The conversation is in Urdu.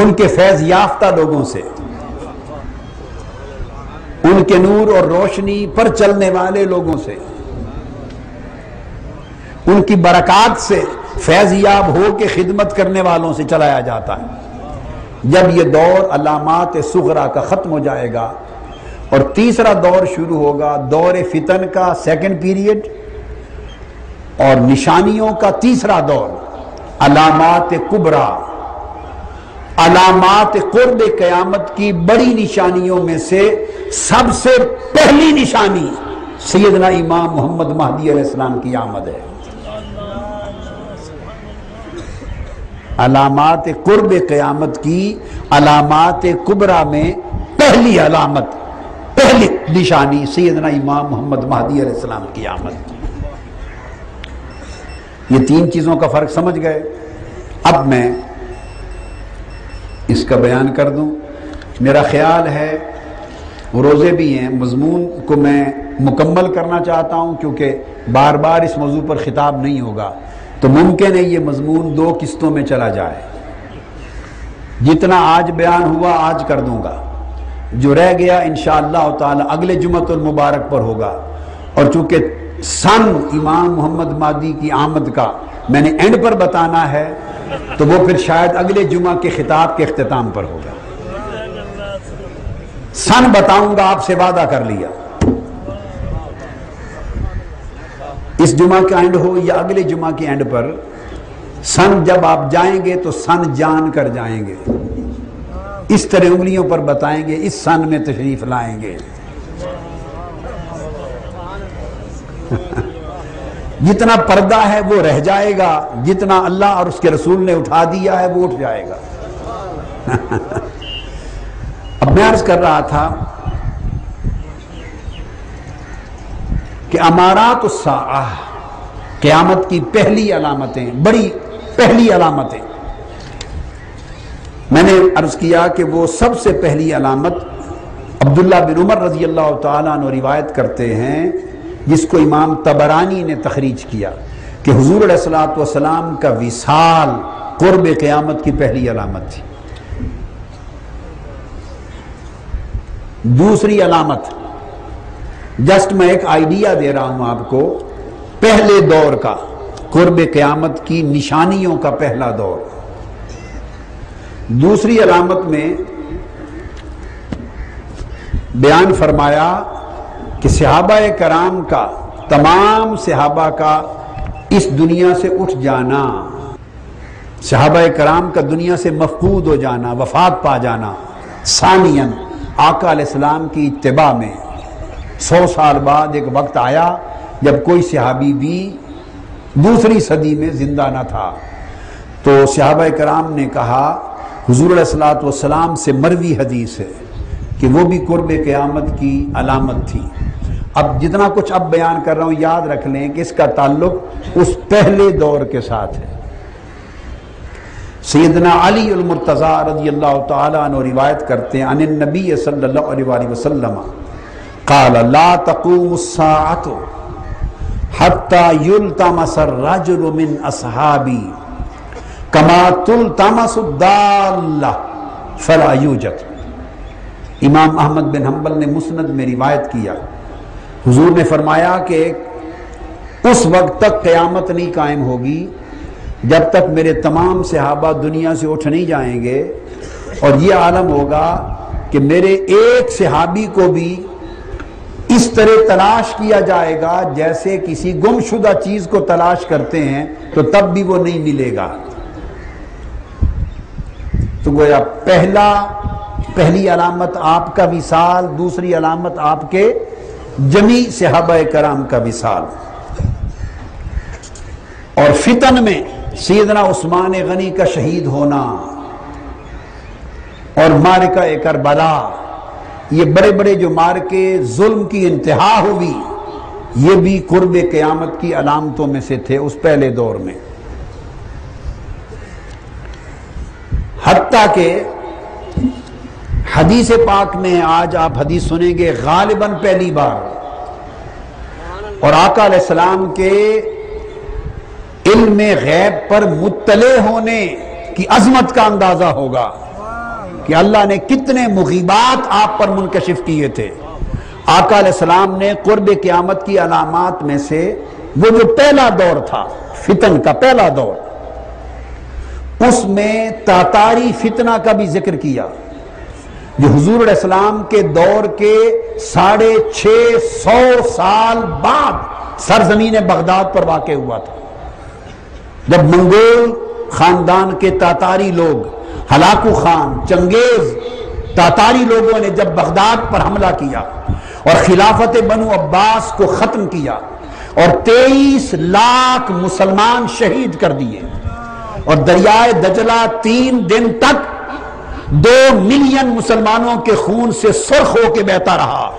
ان کے فیض یافتہ لوگوں سے، ان کے نور اور روشنی پر چلنے والے لوگوں سے، ان کی برکات سے فیض یاب ہو کے خدمت کرنے والوں سے چلایا جاتا ہے۔ جب یہ دور علامات صغرا کا ختم ہو جائے گا اور تیسرا دور شروع ہوگا، دور فتن کا سیکنڈ پیریڈ، اور نشانیوں کا تیسرا دور، علامات کبریٰ، علامات قرب قیامت کی بڑی نشانیوں میں سے سب سے پہلی نشانی سیدنا امام محمد مہدی علیہ السلام کی آمد ہے۔ علامات قرب قیامت کی علامات کبریٰ میں پہلی علامت، پہلی نشانی سیدنا امام محمد مہدی علیہ السلام کی آمد۔ یہ تین چیزوں کا فرق سمجھ گئے۔ اب میں اس کا بیان کر دوں۔ میرا خیال ہے روزے بھی ہیں، مضمون کو میں مکمل کرنا چاہتا ہوں کیونکہ بار بار اس موضوع پر خطاب نہیں ہوگا، تو ممکن ہے یہ مضمون 2 قسطوں میں چلا جائے۔ جتنا آج بیان ہوا آج کر دوں گا، جو رہ گیا انشاءاللہ تعالی اگلے جمعۃ المبارک پر ہوگا، اور چونکہ سن امام محمد مہدی کی آمد کا میں نے اینڈ پر بتانا ہے، تو وہ پھر شاید اگلے جمعہ کے خطاب کے اختتام پر ہوگا۔ سن بتاؤں گا، آپ سے وعدہ کر لیا، اس جمعہ کا اینڈ ہو یا اگلے جمعہ کے اینڈ پر، سن جب آپ جائیں گے تو سن جان کر جائیں گے، اس طرح انگلیوں پر بتائیں گے اس سن میں تشریف لائیں گے۔ جتنا پردہ ہے وہ رہ جائے گا، جتنا اللہ اور اس کے رسول نے اٹھا دیا ہے وہ اٹھ جائے گا۔ اب میں عرض کر رہا تھا کہ امارات الساعہ، قیامت کی پہلی علامتیں، بڑی پہلی علامتیں، میں نے عرض کیا کہ وہ سب سے پہلی علامت عبداللہ بن عمر رضی اللہ تعالیٰ عنہ روایت کرتے ہیں، جس کو امام طبرانی نے تخریج کیا، کہ حضور علیہ الصلوۃ والسلام کا وصال قرب قیامت کی پہلی علامت تھی۔ دوسری علامت، جسٹ میں ایک آئیڈیا دے رہا ہوں آپ کو، پہلے دور کا قرب قیامت کی نشانیوں کا پہلا دور۔ دوسری علامت میں بیان فرمایا کہ صحابہ کرام کا، تمام صحابہ کا اس دنیا سے اٹھ جانا، صحابہ کرام کا دنیا سے مفقود ہو جانا، وفات پا جانا۔ ثانیاً آقا علیہ السلام کی اتباع میں 100 سال بعد ایک وقت آیا جب کوئی صحابی بھی دوسری صدی میں زندہ نہ تھا، تو صحابہ کرام نے کہا، حضور علیہ الصلوۃ والسلام سے مروی حدیث ہے کہ وہ بھی قرب قیامت کی علامت تھی۔ اب جتنا کچھ اب بیان کر رہا ہوں یاد رکھ لیں کہ اس کا تعلق اس پہلے دور کے ساتھ ہے۔ سیدنا علی المرتضیٰ رضی اللہ تعالیٰ عنہ روایت کرتے ہیں، عن النبی صلی اللہ علیہ وسلم قال لا تقوم الساعة حتى يلتمس الرجل من اصحابی کما تلتمس الدالہ فلا یوجد۔ امام احمد بن حنبل نے مسند میں روایت کیا، حضور نے فرمایا کہ اس وقت تک قیامت نہیں قائم ہوگی جب تک میرے تمام صحابہ دنیا سے اٹھ نہیں جائیں گے، اور یہ عالم ہوگا کہ میرے ایک صحابی کو بھی اس طرح تلاش کیا جائے گا جیسے کسی گم شدہ چیز کو تلاش کرتے ہیں تو تب بھی وہ نہیں ملے گا۔ تو گویا پہلی علامت آپ کا وصال، دوسری علامت آپ کے جمیع صحابہ کرام کا وصال، اور فتن میں سیدنا عثمان غنی کا شہید ہونا اور مارکہ کربلا، یہ بڑے بڑے جو مارکے ظلم کی انتہا ہوئی، یہ بھی قرب قیامت کی علامتوں میں سے تھے اس پہلے دور میں۔ حتیٰ کہ حدیث پاک میں، آج آپ حدیث سنیں گے غالباً پہلی بار، اور آقا علیہ السلام کے علم غیب پر مطلع ہونے کی عظمت کا اندازہ ہوگا کہ اللہ نے کتنے مغیبات آپ پر منکشف کیے تھے۔ آقا علیہ السلام نے قرب قیامت کی علامات میں سے وہ جو پہلا دور تھا، فتن کا پہلا دور، اس میں تاتاری فتنہ کا بھی ذکر کیا جو حضور علیہ السلام کے دور کے 650 سال بعد سرزمین بغداد پر واقع ہوا تھا، جب منگول خاندان کے تاتاری لوگ، ہلاکو خان، چنگیز تاتاری لوگوں نے جب بغداد پر حملہ کیا اور خلافت بنو عباس کو ختم کیا اور 23 لاکھ مسلمان شہید کر دیے، اور دریائے دجلہ 3 دن تک 2 ملین مسلمانوں کے خون سے سرخ ہو کے بہتا رہا۔